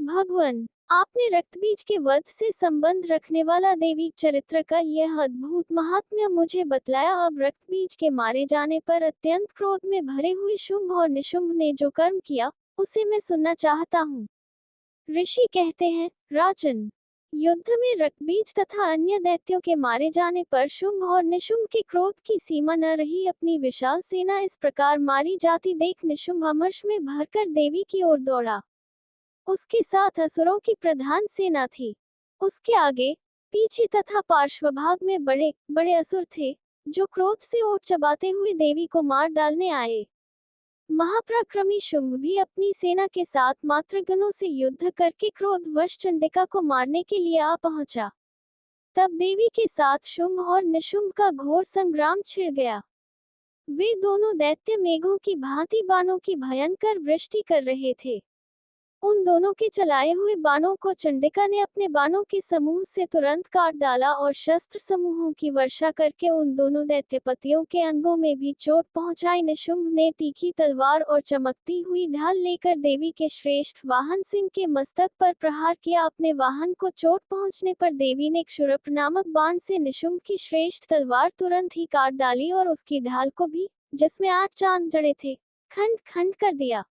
भगवान, आपने रक्तबीज के वध से संबंध रखने वाला देवी चरित्र का यह अद्भुत महात्म्य मुझे बतलाया। अब रक्तबीज के मारे जाने पर अत्यंत क्रोध में भरे हुए शुंभ और निशुंभ ने जो कर्म किया, उसे मैं सुनना चाहता हूँ। ऋषि कहते हैं, राजन, युद्ध में रक्तबीज तथा अन्य दैत्यों के मारे जाने पर शुंभ और निशुंभ के क्रोध की सीमा न रही। अपनी विशाल सेना इस प्रकार मारी जाती देख निशुंभ अमर्ष में भरकर देवी की ओर दौड़ा। उसके साथ असुरों की प्रधान सेना थी। उसके आगे, पीछे तथा पार्श्वभाग में बड़े बड़े असुर थे, जो क्रोध से ओट चबाते हुए देवी को मार डालने आए। महापराक्रमी शुंभ भी अपनी सेना के साथ मातृगणों से युद्ध करके क्रोधवश चंडिका को मारने के लिए आ पहुंचा। तब देवी के साथ शुंभ और निशुंभ का घोर संग्राम छिड़ गया। वे दोनों दैत्य मेघों की भांति बाणों की भयंकर वृष्टि कर रहे थे। उन दोनों के चलाए हुए बाणों को चंडिका ने अपने बाणों के समूह से तुरंत काट डाला और शस्त्र समूहों की वर्षा करके उन दोनों दैत्यपतियों के अंगों में भी चोट पहुंचाई। निशुंभ ने तीखी तलवार और चमकती हुई ढाल लेकर देवी के श्रेष्ठ वाहन सिंह के मस्तक पर प्रहार किया। अपने वाहन को चोट पहुंचने पर देवी ने क्षुरप नामक बाण से निशुंभ की श्रेष्ठ तलवार तुरंत ही काट डाली और उसकी ढाल को भी, जिसमें 8 चांद जड़े थे, खंड खंड कर दिया।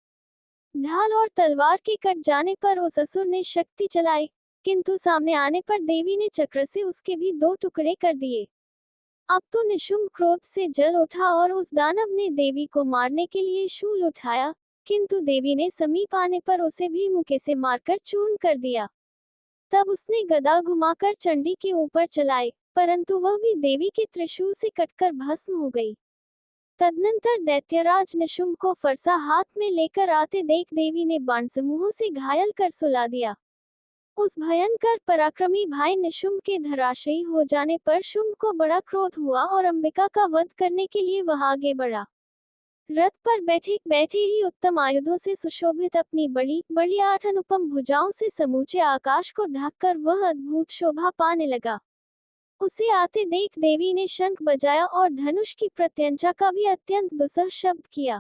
ढाल और तलवार के कट जाने पर उस असुर ने शक्ति चलाई, किंतु सामने आने पर देवी ने चक्र से उसके भी 2 टुकड़े कर दिए। अब तो निशुंभ क्रोध से जल उठा और उस दानव ने देवी को मारने के लिए शूल उठाया, किंतु देवी ने समीप आने पर उसे भी मुक्के से मारकर चूर्ण कर दिया। तब उसने गदा घुमाकर चंडी के ऊपर चलाई, परंतु वह भी देवी के त्रिशूल से कटकर भस्म हो गई। तदनंतर दैत्यराज निशुंभ को फरसा हाथ में लेकर आते देख देवी ने बाण समूहों से घायल कर सुला दिया। उस भयंकर पराक्रमी भाई निशुंभ के धराशायी हो जाने पर शुंभ को बड़ा क्रोध हुआ और अंबिका का वध करने के लिए वह आगे बढ़ा। रथ पर बैठे बैठे ही उत्तम आयुधों से सुशोभित अपनी बड़ी बड़ी 8 अनुपम भुजाओं से समूचे आकाश को ढककर वह अद्भुत शोभा पाने लगा। उसे आते देख देवी ने शंख बजाया और धनुष की प्रत्यंचा का भी अत्यंत दुस्सह शब्द किया।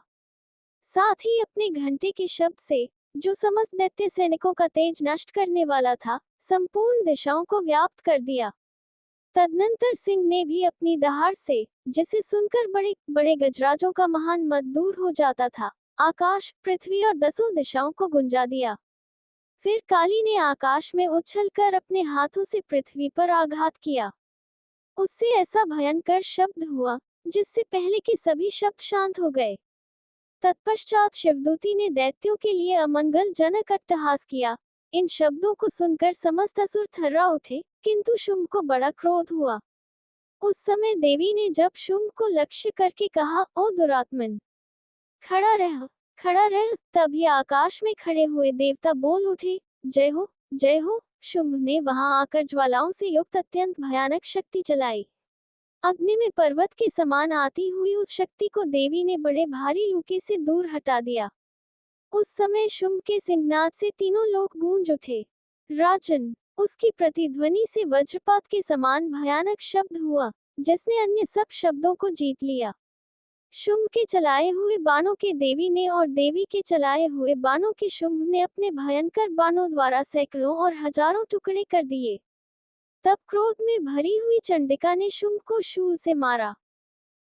साथ ही अपने घंटे के शब्द से, जो समस्त दैत्य सैनिकों का तेज नष्ट करने वाला था, संपूर्ण दिशाओं को व्याप्त कर दिया। तदनंतर सिंह ने भी अपनी दहाड़ से, जिसे सुनकर बड़े बड़े गजराजों का महान मद दूर हो जाता था, आकाश, पृथ्वी और 10 दिशाओं को गुंजा दिया। फिर काली ने आकाश में उछलकर अपने हाथों से पृथ्वी पर आघात किया। उससे ऐसा भयंकर शब्द हुआ, जिससे पहले के सभी शब्द शांत हो गए। तत्पश्चात शिवदूती ने दैत्यों के लिए अमंगलजनक अट्टहास किया। इन शब्दों को सुनकर समस्त असुर थर्रा उठे, किंतु शुंभ को बड़ा क्रोध हुआ। उस समय देवी ने जब शुंभ को लक्ष्य करके कहा, ओ दुरात्मन, खड़ा रह, खड़ा रह। तभी आकाश में खड़े हुए देवता बोल उठे, जय हो, जय हो। शुंभ ने वहां आकर ज्वालाओं से युक्त अत्यंत भयानक शक्ति चलाई। अग्नि में पर्वत के समान आती हुई उस शक्ति को देवी ने बड़े भारी लूके से दूर हटा दिया। उस समय शुंभ के सिंहनाद से तीनों लोग गूंज उठे। राजन, उसकी प्रतिध्वनि से वज्रपात के समान भयानक शब्द हुआ, जिसने अन्य सब शब्दों को जीत लिया। शुंभ के चलाए हुए बाणों के देवी ने और देवी के चलाए हुए बाणों के शुंभ ने अपने भयंकर बाणों द्वारा सैकड़ों और हजारों टुकड़े कर दिए। तब क्रोध में भरी हुई चंडिका ने शुंभ को शूल से मारा।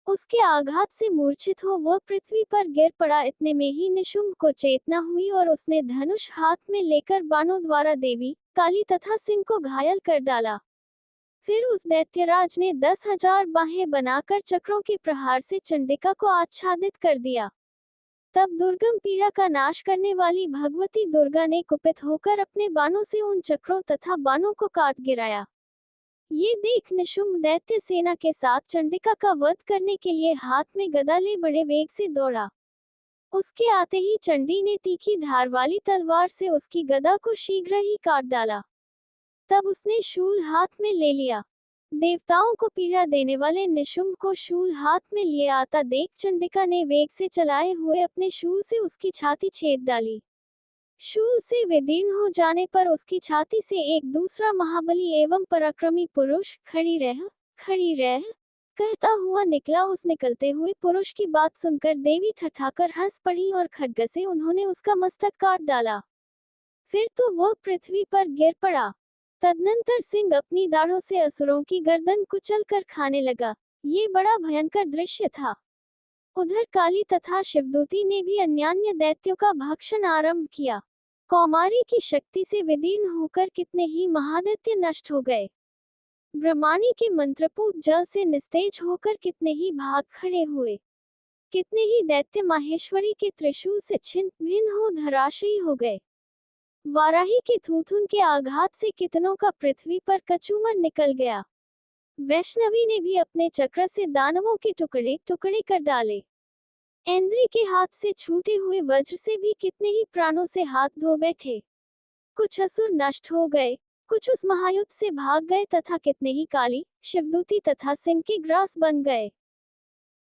उसके आघात से मूर्छित हो वह पृथ्वी पर गिर पड़ा। इतने में ही निशुंभ को चेतना हुई और उसने धनुष हाथ में लेकर बाणों द्वारा देवी, काली तथा सिंह को घायल कर डाला। फिर उस दैत्यराज ने 10,000 बाहें बनाकर चक्रों के प्रहार से चंडिका को आच्छादित कर दिया। तब दुर्गम पीड़ा का नाश करने वाली भगवती दुर्गा ने कुपित होकर अपने बाणों से उन चक्रों तथा बाणों को काट गिराया। ये देख निशुंभ दैत्य सेना के साथ चंडिका का वध करने के लिए हाथ में गदा ले बड़े वेग से दौड़ा। उसके आते ही चंडी ने तीखी धार वाली तलवार से उसकी गदा को शीघ्र ही काट डाला। तब उसने शूल हाथ में ले लिया। देवताओं को पीड़ा देने वाले निशुंभ को शूल हाथ में लिए आता देख चंडिका ने वेग से चलाए हुए अपने शूल से उसकी छाती छेद डाली। शूल से विदीर्ण हो जाने पर उसकी छाती से एक दूसरा महाबली एवं पराक्रमी पुरुष खड़ी रह कहता हुआ निकला। उस निकलते हुए पुरुष की बात सुनकर देवी ठठाकर हंस पड़ी और खड्ग से उन्होंने उसका मस्तक काट डाला। फिर तो वह पृथ्वी पर गिर पड़ा। तदनंतर सिंह अपनी दाढ़ों से असुरों की गर्दन कुचल कर खाने लगा। ये बड़ा भयंकर दृश्य था। उधर काली तथा शिवदूती ने भी अन्यान्य दैत्यों का भक्षण आरंभ किया। कौमारी की शक्ति से विदीर्ण होकर कितने ही महादैत्य नष्ट हो गए। ब्रह्माणी के मंत्रपूत जल से निस्तेज होकर कितने ही भाग खड़े हुए। कितने ही दैत्य माहेश्वरी के त्रिशूल से छिन्न भिन्न हो धराशायी हो गए। वाराही के थूथुन के आघात से कितनों का पृथ्वी पर कचूमर निकल गया। वैष्णवी ने भी अपने चक्र से दानवों के टुकड़े टुकड़े कर डाले। इंद्री के हाथ से छूटे हुए वज्र से भी कितने ही प्राणों से हाथ धो बैठे। कुछ असुर नष्ट हो गए, कुछ उस महायुद्ध से भाग गए तथा कितने ही काली, शिवदूती तथा सिंह के ग्रास बन गए।